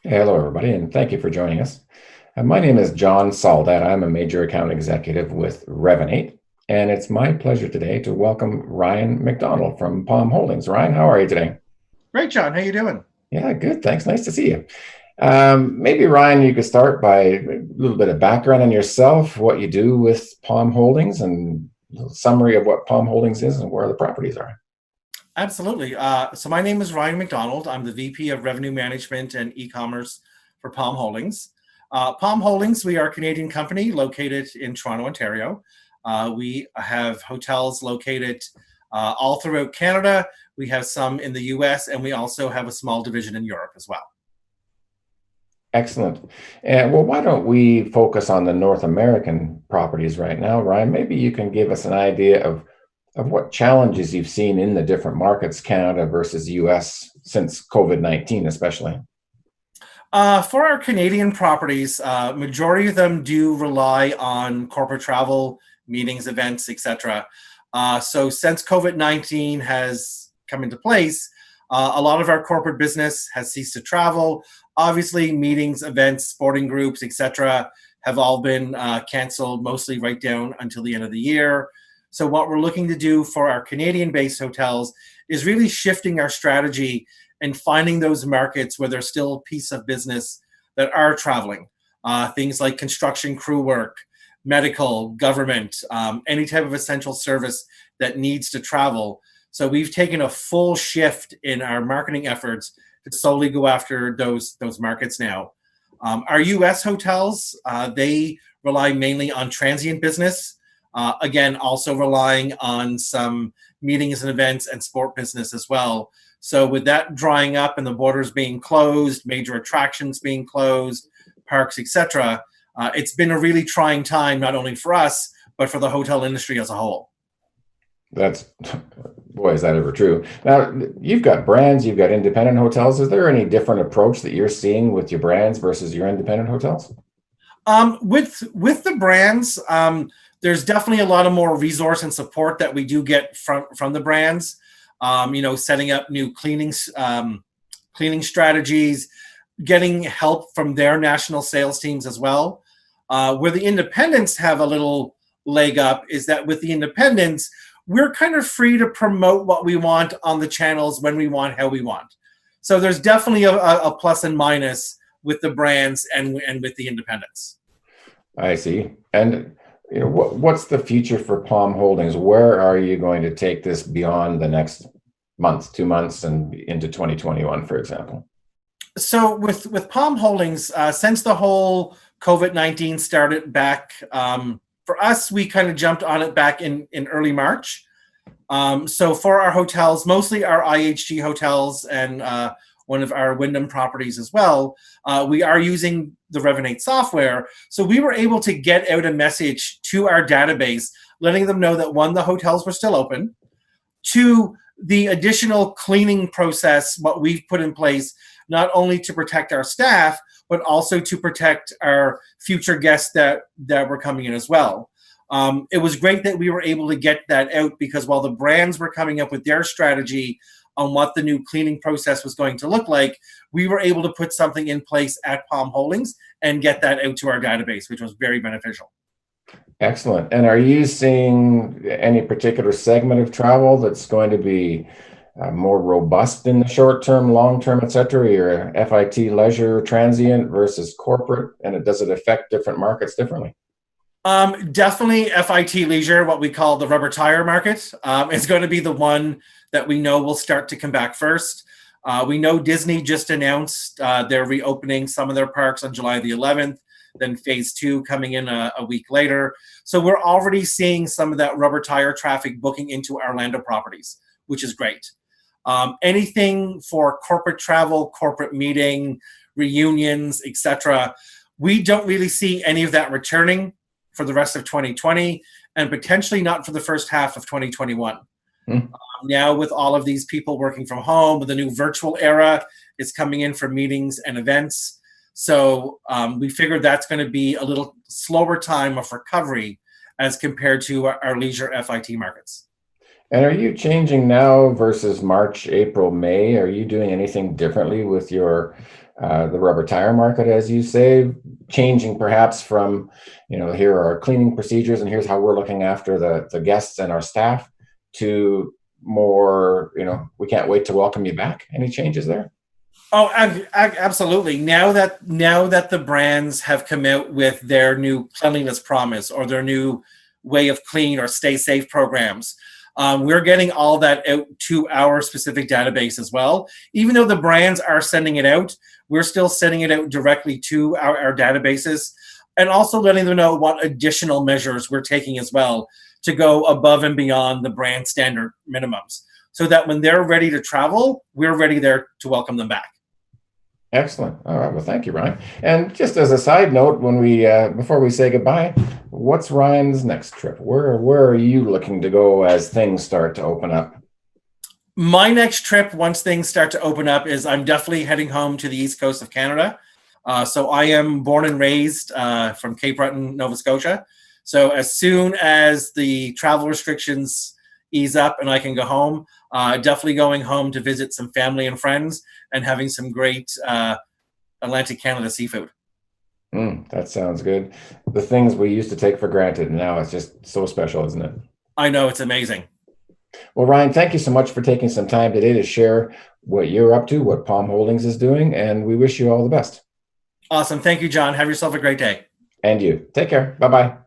Hello, everybody, and thank you for joining us. My name is John Saldat. I'm a major account executive with Revenate, and it's my pleasure today to welcome Ryan MacDonald from Palm Holdings. Ryan, how are you today? Great, John. How you doing? Yeah, good. Thanks. Nice to see you. Maybe, Ryan, you could start by a little bit of background on yourself, what you do with Palm Holdings, and a little summary of what Palm Holdings is and where the properties are. Absolutely. So my name is Ryan MacDonald. I'm the VP of Revenue Management and E-commerce for Palm Holdings. Palm Holdings, we are a Canadian company located in Toronto, Ontario. We have hotels located all throughout Canada. We have some in the US, and we also have a small division in Europe as well. Excellent. And well, why don't we focus on the North American properties right now, Ryan? Maybe you can give us an idea of what challenges you've seen in the different markets, Canada versus US, since COVID-19, especially. For our Canadian properties, majority of them do rely on corporate travel, meetings, events, etc. So since COVID-19 has come into place, a lot of our corporate business has ceased to travel. Obviously, meetings, events, sporting groups, etc., have all been canceled, mostly right down until the end of the year. So what we're looking to do for our Canadian-based hotels is really shifting our strategy and finding those markets where there's still a piece of business that are traveling. Things like construction crew work, medical, government, any type of essential service that needs to travel. So we've taken a full shift in our marketing efforts to solely go after those markets now. Our U.S. hotels, they rely mainly on transient business. Again, also relying on some meetings and events and sport business as well. So with that drying up and the borders being closed, major attractions being closed, parks, etc., it's been a really trying time, not only for us, but for the hotel industry as a whole. That's, boy, is that ever true. Now, you've got brands, you've got independent hotels. Is there any different approach that you're seeing with your brands versus your independent hotels? With the brands, there's definitely a lot of more resource and support that we do get from the brands. Setting up new cleaning strategies, getting help from their national sales teams as well. Where the independents have a little leg up is that with the independents, we're kind of free to promote what we want on the channels when we want, how we want. So there's definitely a plus and minus with the brands and with the independents. I see. And what's the future for Palm Holdings? Where are you going to take this beyond the next month, 2 months, and into 2021, for example? So with Palm Holdings, since the whole COVID-19 started back, for us, we kind of jumped on it back in early March. So for our hotels, mostly our IHG hotels and one of our Wyndham properties as well, we are using the Revenate software. So we were able to get out a message to our database, letting them know that one, the hotels were still open. Two, the additional cleaning process, what we've put in place, not only to protect our staff, but also to protect our future guests that were coming in as well. It was great that we were able to get that out because while the brands were coming up with their strategy on what the new cleaning process was going to look like, we were able to put something in place at Palm Holdings and get that out to our database, which was very beneficial. Excellent. And are you seeing any particular segment of travel that's going to be more robust in the short term, long term, et cetera? Your FIT leisure transient versus corporate, and does it affect different markets differently? Definitely FIT leisure, what we call the rubber tire market, is going to be the one that we know will start to come back first. We know Disney just announced they're reopening some of their parks on July the 11th, then phase two coming in a week later. So we're already seeing some of that rubber tire traffic booking into Orlando properties, which is great. Anything for corporate travel, corporate meeting, reunions, etc., we don't really see any of that returning for the rest of 2020 and potentially not for the first half of 2021. Hmm. Now with all of these people working from home, with the new virtual era is coming in for meetings and events. So we figured that's going to be a little slower time of recovery as compared to our leisure FIT markets. And are you changing now versus March, April, May? Are you doing anything differently with your the rubber tire market, as you say, changing perhaps from, here are our cleaning procedures and here's how we're looking after the guests and our staff, to more, we can't wait to welcome you back. Any changes there? Oh, absolutely. Now that the brands have come out with their new cleanliness promise or their new way of clean or stay safe programs, we're getting all that out to our specific database as well. Even though the brands are sending it out, we're still sending it out directly to our databases, and also letting them know what additional measures we're taking as well to go above and beyond the brand standard minimums, so that when they're ready to travel, we're ready there to welcome them back. Excellent. All right. Well, thank you, Ryan. And just as a side note, when we before we say goodbye, what's Ryan's next trip? Where are you looking to go as things start to open up? My next trip, once things start to open up, is I'm definitely heading home to the east coast of Canada. So I am born and raised from Cape Breton, Nova Scotia. So as soon as the travel restrictions ease up and I can go home, definitely going home to visit some family and friends and having some great Atlantic Canada seafood. That sounds good. The things we used to take for granted, now it's just so special, isn't it? I know, it's amazing. Well, Ryan, thank you so much for taking some time today to share what you're up to, what Palm Holdings is doing, and we wish you all the best. Awesome. Thank you, John. Have yourself a great day. And you. Take care. Bye-bye.